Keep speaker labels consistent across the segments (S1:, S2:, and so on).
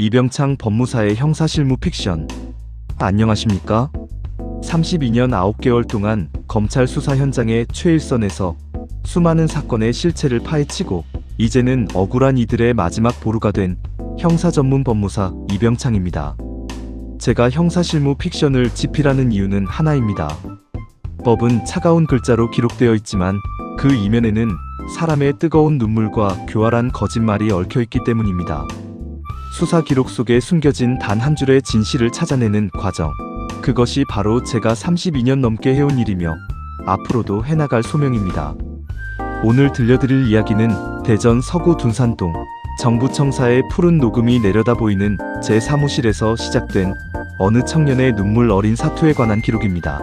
S1: 이병창 법무사의 형사실무 픽션. 안녕하십니까? 32년 9개월 동안 검찰 수사 현장의 최일선에서 수많은 사건의 실체를 파헤치고 이제는 억울한 이들의 마지막 보루가 된 형사 전문 법무사 이병창입니다. 제가 형사실무 픽션을 집필하는 이유는 하나입니다. 법은 차가운 글자로 기록되어 있지만 그 이면에는 사람의 뜨거운 눈물과 교활한 거짓말이 얽혀있기 때문입니다. 수사 기록 속에 숨겨진 단 한 줄의 진실을 찾아내는 과정. 그것이 바로 제가 32년 넘게 해온 일이며 앞으로도 해나갈 소명입니다. 오늘 들려드릴 이야기는 대전 서구 둔산동 정부청사의 푸른 녹음이 내려다 보이는 제 사무실에서 시작된 어느 청년의 눈물 어린 사투에 관한 기록입니다.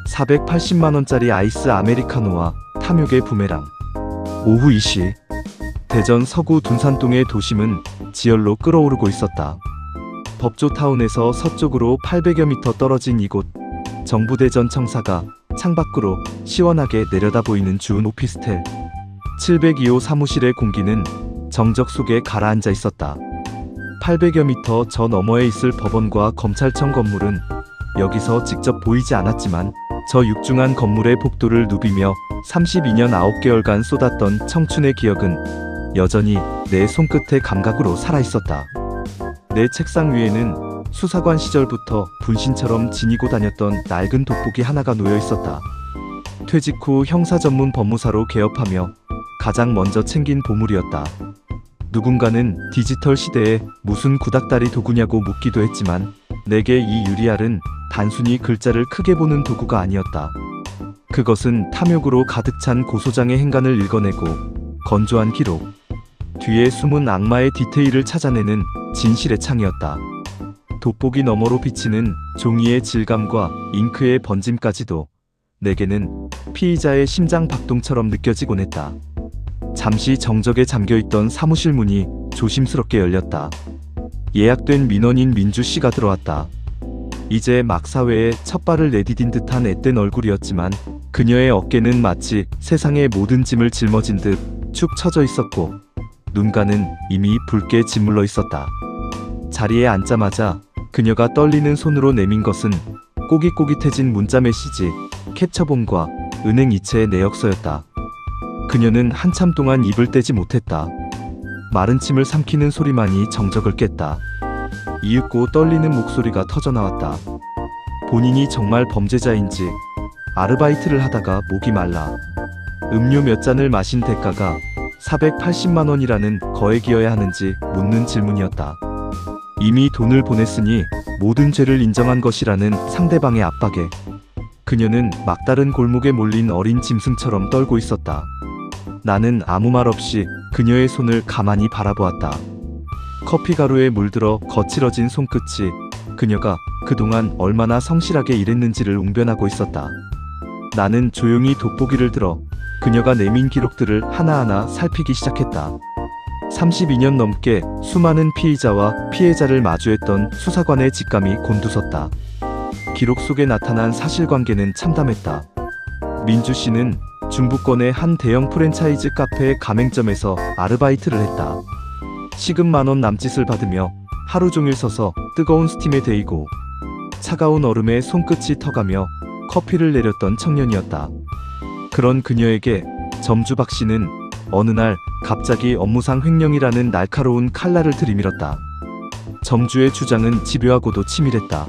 S1: 480만원짜리 아이스 아메리카노와 탐욕의 부메랑. 오후 2시 대전 서구 둔산동의 도심은 지열로 끓어오르고 있었다. 법조타운에서 서쪽으로 800여 미터 떨어진 이곳 정부대전 청사가 창밖으로 시원하게 내려다 보이는 주은 오피스텔 702호 사무실의 공기는 정적 속에 가라앉아 있었다. 800여 미터 저 너머에 있을 법원과 검찰청 건물은 여기서 직접 보이지 않았지만 저 육중한 건물의 복도를 누비며 32년 9개월간 쏟았던 청춘의 기억은 여전히 내 손끝의 감각으로 살아있었다. 내 책상 위에는 수사관 시절부터 분신처럼 지니고 다녔던 낡은 돋보기 하나가 놓여 있었다. 퇴직 후 형사 전문 법무사로 개업하며 가장 먼저 챙긴 보물이었다. 누군가는 디지털 시대에 무슨 구닥다리 도구냐고 묻기도 했지만 내게 이 유리알은 단순히 글자를 크게 보는 도구가 아니었다. 그것은 탐욕으로 가득 찬 고소장의 행간을 읽어내고 건조한 기록, 뒤에 숨은 악마의 디테일을 찾아내는 진실의 창이었다. 돋보기 너머로 비치는 종이의 질감과 잉크의 번짐까지도 내게는 피의자의 심장 박동처럼 느껴지곤 했다. 잠시 정적에 잠겨있던 사무실 문이 조심스럽게 열렸다. 예약된 민원인 민주씨가 들어왔다. 이제 막 사회에 첫 발을 내디딘 듯한 앳된 얼굴이었지만 그녀의 어깨는 마치 세상의 모든 짐을 짊어진 듯 축 처져 있었고 눈가는 이미 붉게 짓물러 있었다. 자리에 앉자마자 그녀가 떨리는 손으로 내민 것은 꼬깃꼬깃해진 문자 메시지, 캡처본과 은행 이체의 내역서였다. 그녀는 한참 동안 입을 떼지 못했다. 마른 침을 삼키는 소리만이 정적을 깼다. 이윽고 떨리는 목소리가 터져나왔다. 본인이 정말 범죄자인지, 아르바이트를 하다가 목이 말라 음료 몇 잔을 마신 대가가 480만 원이라는 거액이어야 하는지 묻는 질문이었다. 이미 돈을 보냈으니 모든 죄를 인정한 것이라는 상대방의 압박에 그녀는 막다른 골목에 몰린 어린 짐승처럼 떨고 있었다. 나는 아무 말 없이 그녀의 손을 가만히 바라보았다. 커피 가루에 물들어 거칠어진 손끝이 그녀가 그동안 얼마나 성실하게 일했는지를 웅변하고 있었다. 나는 조용히 돋보기를 들어 그녀가 내민 기록들을 하나하나 살피기 시작했다. 32년 넘게 수많은 피의자와 피해자를 마주했던 수사관의 직감이 곤두섰다. 기록 속에 나타난 사실관계는 참담했다. 민주씨는 중부권의 한 대형 프랜차이즈 카페의 가맹점에서 아르바이트를 했다. 시급 만원 남짓을 받으며 하루 종일 서서 뜨거운 스팀에 데이고 차가운 얼음에 손끝이 터가며 커피를 내렸던 청년이었다. 그런 그녀에게 점주 박씨는 어느 날 갑자기 업무상 횡령이라는 날카로운 칼날을 들이밀었다. 점주의 주장은 집요하고도 치밀했다.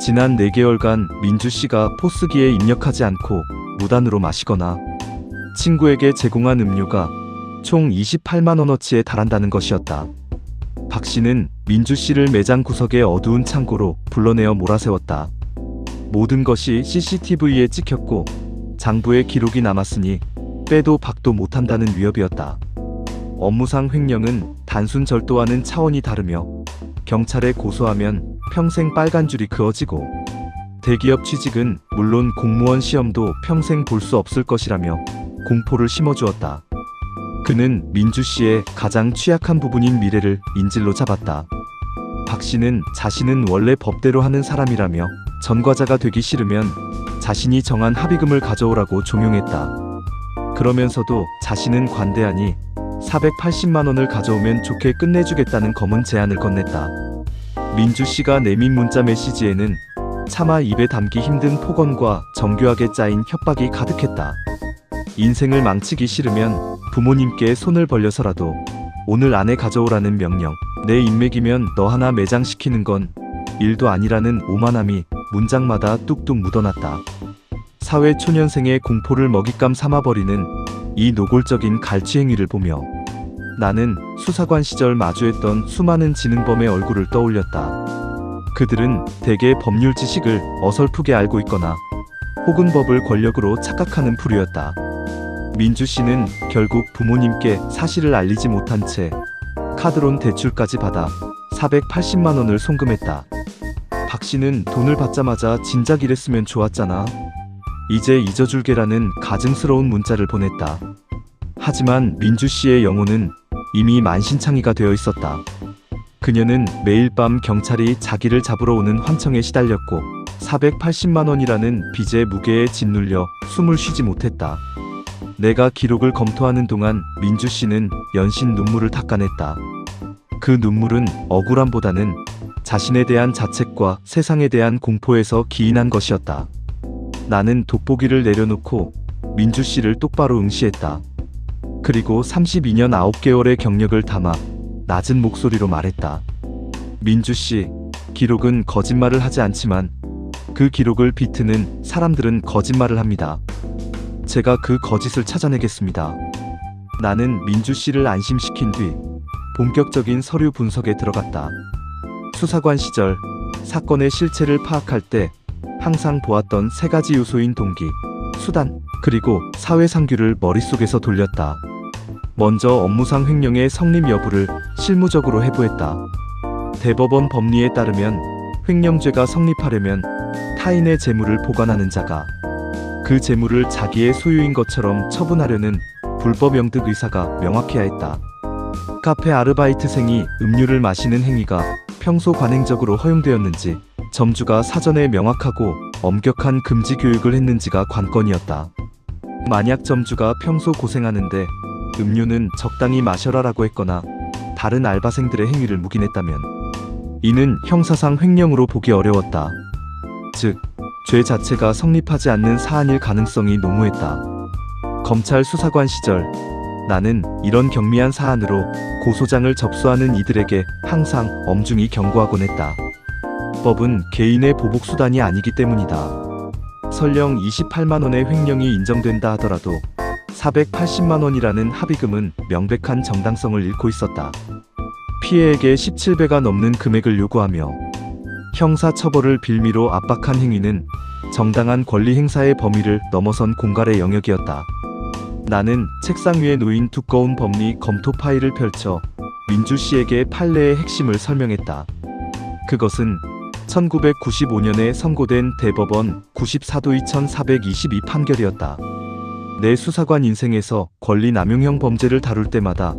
S1: 지난 4개월간 민주씨가 포스기에 입력하지 않고 무단으로 마시거나 친구에게 제공한 음료가 총 28만원어치에 달한다는 것이었다. 박씨는 민주씨를 매장 구석의 어두운 창고로 불러내어 몰아세웠다. 모든 것이 CCTV에 찍혔고 장부에 기록이 남았으니 빼도 박도 못한다는 위협이었다. 업무상 횡령은 단순 절도와는 차원이 다르며 경찰에 고소하면 평생 빨간 줄이 그어지고 대기업 취직은 물론 공무원 시험도 평생 볼 수 없을 것이라며 공포를 심어주었다. 그는 민주씨의 가장 취약한 부분인 미래를 인질로 잡았다. 박씨는 자신은 원래 법대로 하는 사람이라며 전과자가 되기 싫으면 자신이 정한 합의금을 가져오라고 종용했다. 그러면서도 자신은 관대하니 480만 원을 가져오면 좋게 끝내주겠다는 검은 제안을 건넸다. 민주 씨가 내민 문자 메시지에는 차마 입에 담기 힘든 폭언과 정교하게 짜인 협박이 가득했다. 인생을 망치기 싫으면 부모님께 손을 벌려서라도 오늘 안에 가져오라는 명령. 내 인맥이면 너 하나 매장시키는 건 일도 아니라는 오만함이 문장마다 뚝뚝 묻어났다. 사회 초년생의 공포를 먹잇감 삼아버리는 이 노골적인 갈취 행위를 보며 나는 수사관 시절 마주했던 수많은 지능범의 얼굴을 떠올렸다. 그들은 대개 법률 지식을 어설프게 알고 있거나 혹은 법을 권력으로 착각하는 부류였다. 민주 씨는 결국 부모님께 사실을 알리지 못한 채 카드론 대출까지 받아 480만 원을 송금했다. 박 씨는 돈을 받자마자 진작 이랬으면 좋았잖아. 이제 잊어줄게라는 가증스러운 문자를 보냈다. 하지만 민주 씨의 영혼은 이미 만신창이가 되어 있었다. 그녀는 매일 밤 경찰이 자기를 잡으러 오는 환청에 시달렸고 480만 원이라는 빚의 무게에 짓눌려 숨을 쉬지 못했다. 내가 기록을 검토하는 동안 민주 씨는 연신 눈물을 닦아냈다. 그 눈물은 억울함보다는 자신에 대한 자책과 세상에 대한 공포에서 기인한 것이었다. 나는 돋보기를 내려놓고 민주 씨를 똑바로 응시했다. 그리고 32년 9개월의 경력을 담아 낮은 목소리로 말했다. 민주 씨, 기록은 거짓말을 하지 않지만 그 기록을 비트는 사람들은 거짓말을 합니다. 제가 그 거짓을 찾아내겠습니다. 나는 민주 씨를 안심시킨 뒤 본격적인 서류 분석에 들어갔다. 수사관 시절 사건의 실체를 파악할 때 항상 보았던 세 가지 요소인 동기, 수단, 그리고 사회상규를 머릿속에서 돌렸다. 먼저 업무상 횡령의 성립 여부를 실무적으로 해부했다. 대법원 법리에 따르면 횡령죄가 성립하려면 타인의 재물을 보관하는 자가 그 재물을 자기의 소유인 것처럼 처분하려는 불법 영득 의사가 명확해야 했다. 카페 아르바이트생이 음료를 마시는 행위가 평소 관행적으로 허용되었는지, 점주가 사전에 명확하고 엄격한 금지 교육을 했는지가 관건이었다. 만약 점주가 평소 고생하는데 음료는 적당히 마셔라라고 했거나 다른 알바생들의 행위를 묵인했다면 이는 형사상 횡령으로 보기 어려웠다. 즉, 죄 자체가 성립하지 않는 사안일 가능성이 농후했다. 검찰 수사관 시절 나는 이런 경미한 사안으로 고소장을 접수하는 이들에게 항상 엄중히 경고하곤 했다. 법은 개인의 보복수단이 아니기 때문이다. 설령 28만 원의 횡령이 인정된다 하더라도 480만 원이라는 합의금은 명백한 정당성을 잃고 있었다. 피해액의 17배가 넘는 금액을 요구하며 형사처벌을 빌미로 압박한 행위는 정당한 권리 행사의 범위를 넘어선 공갈의 영역이었다. 나는 책상 위에 놓인 두꺼운 법리 검토 파일을 펼쳐 민주 씨에게 판례의 핵심을 설명했다. 그것은 1995년에 선고된 대법원 94도 2422 판결이었다. 내 수사관 인생에서 권리 남용형 범죄를 다룰 때마다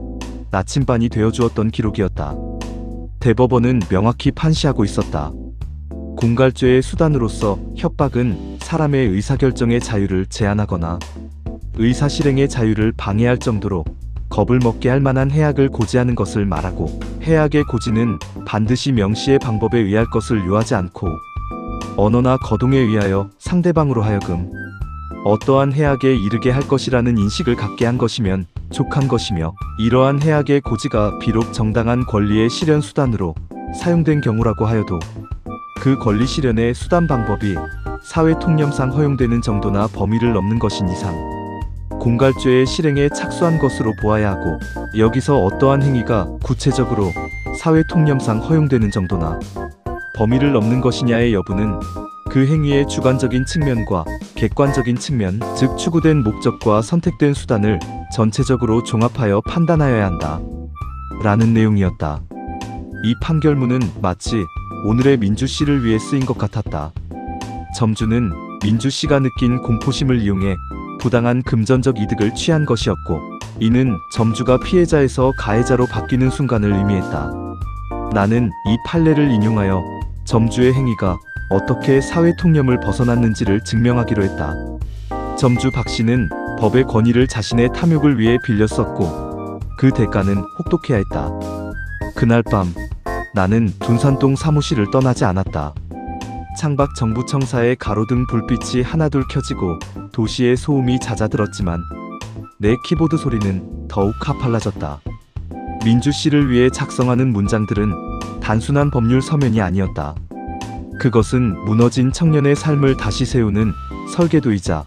S1: 나침반이 되어주었던 기록이었다. 대법원은 명확히 판시하고 있었다. 공갈죄의 수단으로서 협박은 사람의 의사결정의 자유를 제한하거나 의사실행의 자유를 방해할 정도로 겁을 먹게 할 만한 해악을 고지하는 것을 말하고, 해악의 고지는 반드시 명시의 방법에 의할 것을 요하지 않고 언어나 거동에 의하여 상대방으로 하여금 어떠한 해악에 이르게 할 것이라는 인식을 갖게 한 것이면 족한 것이며, 이러한 해악의 고지가 비록 정당한 권리의 실현 수단으로 사용된 경우라고 하여도 그 권리 실현의 수단 방법이 사회 통념상 허용되는 정도나 범위를 넘는 것인 이상 공갈죄의 실행에 착수한 것으로 보아야 하고, 여기서 어떠한 행위가 구체적으로 사회 통념상 허용되는 정도나 범위를 넘는 것이냐의 여부는 그 행위의 주관적인 측면과 객관적인 측면, 즉 추구된 목적과 선택된 수단을 전체적으로 종합하여 판단하여야 한다. 라는 내용이었다. 이 판결문은 마치 오늘의 민주 씨를 위해 쓰인 것 같았다. 점주는 민주 씨가 느낀 공포심을 이용해 부당한 금전적 이득을 취한 것이었고, 이는 점주가 피해자에서 가해자로 바뀌는 순간을 의미했다. 나는 이 판례를 인용하여 점주의 행위가 어떻게 사회 통념을 벗어났는지를 증명하기로 했다. 점주 박 씨는 법의 권위를 자신의 탐욕을 위해 빌렸었고, 그 대가는 혹독해야 했다. 그날 밤 나는 둔산동 사무실을 떠나지 않았다. 창밖 정부청사의 가로등 불빛이 하나둘 켜지고 도시의 소음이 잦아들었지만 내 키보드 소리는 더욱 가팔라졌다. 민주 씨를 위해 작성하는 문장들은 단순한 법률 서면이 아니었다. 그것은 무너진 청년의 삶을 다시 세우는 설계도이자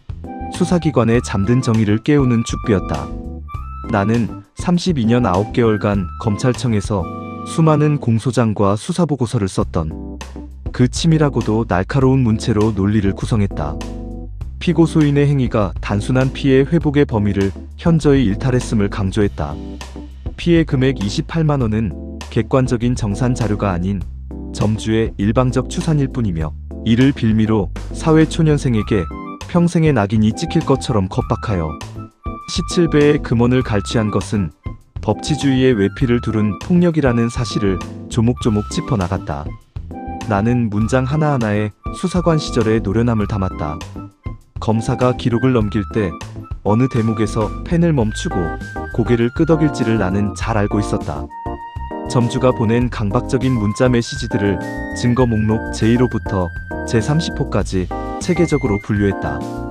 S1: 수사기관의 잠든 정의를 깨우는 죽비였다. 나는 32년 9개월간 검찰청에서 수많은 공소장과 수사보고서를 썼던 그 치밀하고도 날카로운 문체로 논리를 구성했다. 피고 소인의 행위가 단순한 피해 회복의 범위를 현저히 일탈했음을 강조했다. 피해 금액 28만 원은 객관적인 정산 자료가 아닌 점주의 일방적 추산일 뿐이며 이를 빌미로 사회초년생에게 평생의 낙인이 찍힐 것처럼 겁박하여 17배의 금원을 갈취한 것은 법치주의의 외피를 두른 폭력이라는 사실을 조목조목 짚어나갔다. 나는 문장 하나하나에 수사관 시절의 노련함을 담았다. 검사가 기록을 넘길 때 어느 대목에서 펜을 멈추고 고개를 끄덕일지를 나는 잘 알고 있었다. 점주가 보낸 강박적인 문자 메시지들을 증거 목록 제1호부터 제30호까지 체계적으로 분류했다.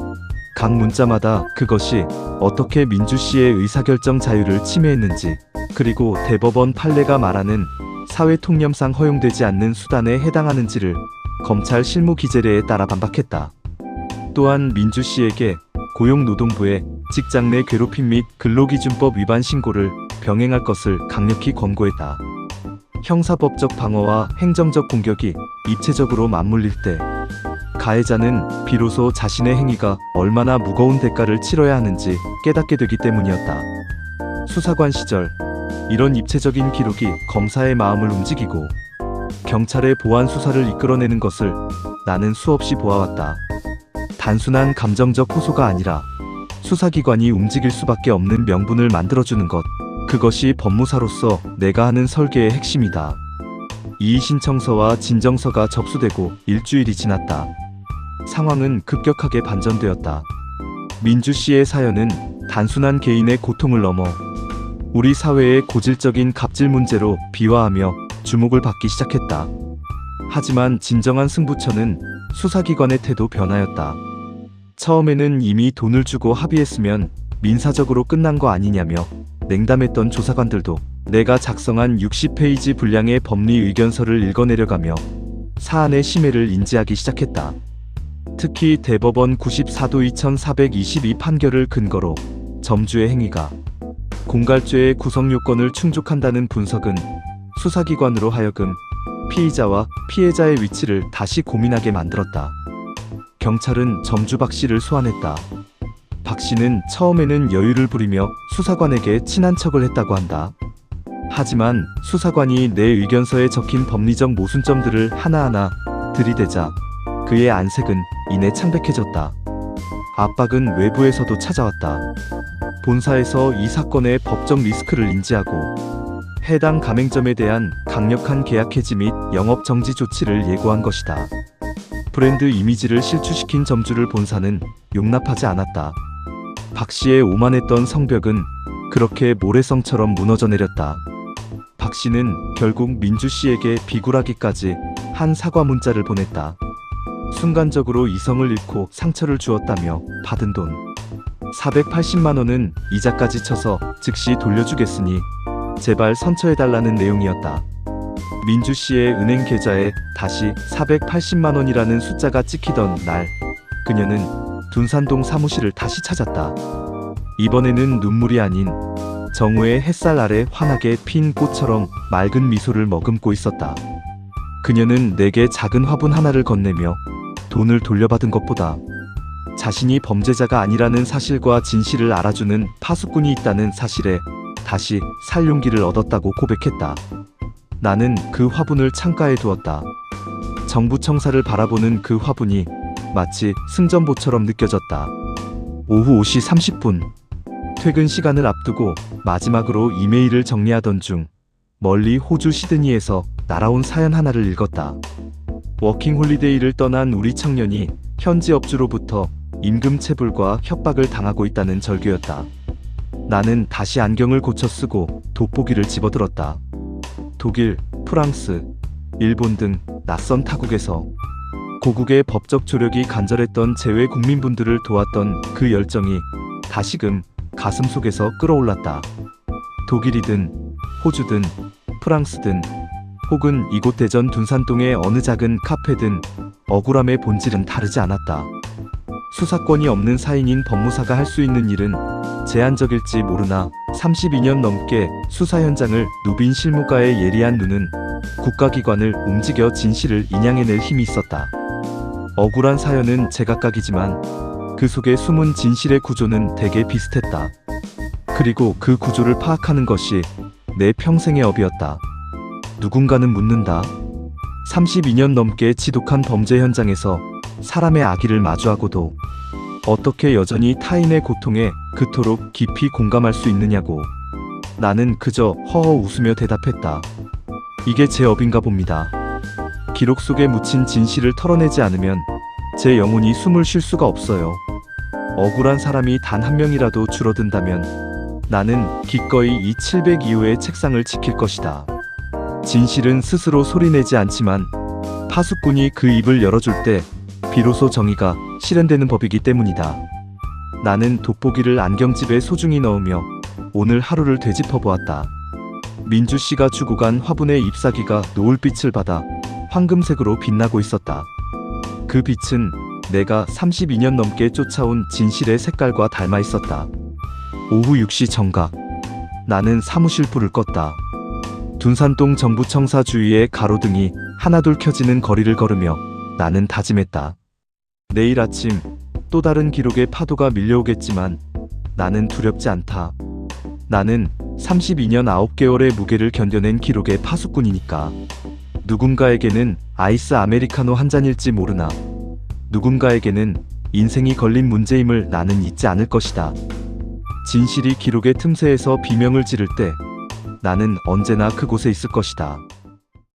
S1: 각 문자마다 그것이 어떻게 민주 씨의 의사결정 자유를 침해했는지, 그리고 대법원 판례가 말하는 사회통념상 허용되지 않는 수단에 해당하는지를 검찰 실무 기재례에 따라 반박했다. 또한 민주 씨에게 고용노동부에 직장 내 괴롭힘 및 근로기준법 위반 신고를 병행할 것을 강력히 권고했다. 형사법적 방어와 행정적 공격이 입체적으로 맞물릴 때 가해자는 비로소 자신의 행위가 얼마나 무거운 대가를 치러야 하는지 깨닫게 되기 때문이었다. 수사관 시절 이런 입체적인 기록이 검사의 마음을 움직이고 경찰의 보안 수사를 이끌어내는 것을 나는 수없이 보아왔다. 단순한 감정적 호소가 아니라 수사기관이 움직일 수밖에 없는 명분을 만들어주는 것, 그것이 법무사로서 내가 하는 설계의 핵심이다. 이의신청서와 진정서가 접수되고 일주일이 지났다. 상황은 급격하게 반전되었다. 민주 씨의 사연은 단순한 개인의 고통을 넘어 우리 사회의 고질적인 갑질 문제로 비화하며 주목을 받기 시작했다. 하지만 진정한 승부처는 수사기관의 태도 변화였다. 처음에는 이미 돈을 주고 합의했으면 민사적으로 끝난 거 아니냐며 냉담했던 조사관들도 내가 작성한 60페이지 분량의 법리 의견서를 읽어내려가며 사안의 심해를 인지하기 시작했다. 특히 대법원 94도 2422 판결을 근거로 점주의 행위가 공갈죄의 구성요건을 충족한다는 분석은 수사기관으로 하여금 피의자와 피해자의 위치를 다시 고민하게 만들었다. 경찰은 점주 박 씨를 소환했다. 박 씨는 처음에는 여유를 부리며 수사관에게 친한 척을 했다고 한다. 하지만 수사관이 내 의견서에 적힌 법리적 모순점들을 하나하나 들이대자 그의 안색은 이내 창백해졌다. 압박은 외부에서도 찾아왔다. 본사에서 이 사건의 법적 리스크를 인지하고 해당 가맹점에 대한 강력한 계약 해지 및 영업 정지 조치를 예고한 것이다. 브랜드 이미지를 실추시킨 점주를 본사는 용납하지 않았다. 박 씨의 오만했던 성벽은 그렇게 모래성처럼 무너져 내렸다. 박 씨는 결국 민주 씨에게 비굴하기까지 한 사과 문자를 보냈다. 순간적으로 이성을 잃고 상처를 주었다며 받은 돈 480만 원은 이자까지 쳐서 즉시 돌려주겠으니 제발 선처해달라는 내용이었다. 민주 씨의 은행 계좌에 다시 480만 원이라는 숫자가 찍히던 날, 그녀는 둔산동 사무실을 다시 찾았다. 이번에는 눈물이 아닌 정우의 햇살 아래 환하게 핀 꽃처럼 맑은 미소를 머금고 있었다. 그녀는 내게 작은 화분 하나를 건네며 돈을 돌려받은 것보다 자신이 범죄자가 아니라는 사실과 진실을 알아주는 파수꾼이 있다는 사실에 다시 살 용기를 얻었다고 고백했다. 나는 그 화분을 창가에 두었다. 정부청사를 바라보는 그 화분이 마치 승전보처럼 느껴졌다. 오후 5시 30분. 퇴근 시간을 앞두고 마지막으로 이메일을 정리하던 중 멀리 호주 시드니에서 날아온 사연 하나를 읽었다. 워킹홀리데이를 떠난 우리 청년이 현지 업주로부터 임금 체불과 협박을 당하고 있다는 절규였다. 나는 다시 안경을 고쳐 쓰고 돋보기를 집어들었다. 독일, 프랑스, 일본 등 낯선 타국에서 고국의 법적 조력이 간절했던 재외 국민분들을 도왔던 그 열정이 다시금 가슴 속에서 끌어올랐다. 독일이든 호주든 프랑스든 혹은 이곳 대전 둔산동의 어느 작은 카페든 억울함의 본질은 다르지 않았다. 수사권이 없는 사인인 법무사가 할 수 있는 일은 제한적일지 모르나 32년 넘게 수사 현장을 누빈 실무가의 예리한 눈은 국가기관을 움직여 진실을 인양해낼 힘이 있었다. 억울한 사연은 제각각이지만 그 속에 숨은 진실의 구조는 대개 비슷했다. 그리고 그 구조를 파악하는 것이 내 평생의 업이었다. 누군가는 묻는다. 32년 넘게 지독한 범죄 현장에서 사람의 악의를 마주하고도 어떻게 여전히 타인의 고통에 그토록 깊이 공감할 수 있느냐고. 나는 그저 허허 웃으며 대답했다. 이게 제 업인가 봅니다. 기록 속에 묻힌 진실을 털어내지 않으면 제 영혼이 숨을 쉴 수가 없어요. 억울한 사람이 단 한 명이라도 줄어든다면 나는 기꺼이 이 702호의 책상을 지킬 것이다. 진실은 스스로 소리내지 않지만 파수꾼이 그 입을 열어줄 때 비로소 정의가 실현되는 법이기 때문이다. 나는 돋보기를 안경집에 소중히 넣으며 오늘 하루를 되짚어 보았다. 민주씨가 주고 간 화분의 잎사귀가 노을빛을 받아 황금색으로 빛나고 있었다. 그 빛은 내가 32년 넘게 쫓아온 진실의 색깔과 닮아 있었다. 오후 6시 정각. 나는 사무실 불을 껐다. 둔산동 정부청사 주위의 가로등이 하나둘 켜지는 거리를 걸으며 나는 다짐했다. 내일 아침 또 다른 기록의 파도가 밀려오겠지만 나는 두렵지 않다. 나는 32년 9개월의 무게를 견뎌낸 기록의 파수꾼이니까. 누군가에게는 아이스 아메리카노 한 잔일지 모르나 누군가에게는 인생이 걸린 문제임을 나는 잊지 않을 것이다. 진실이 기록의 틈새에서 비명을 지를 때 나는 언제나 그곳에 있을 것이다.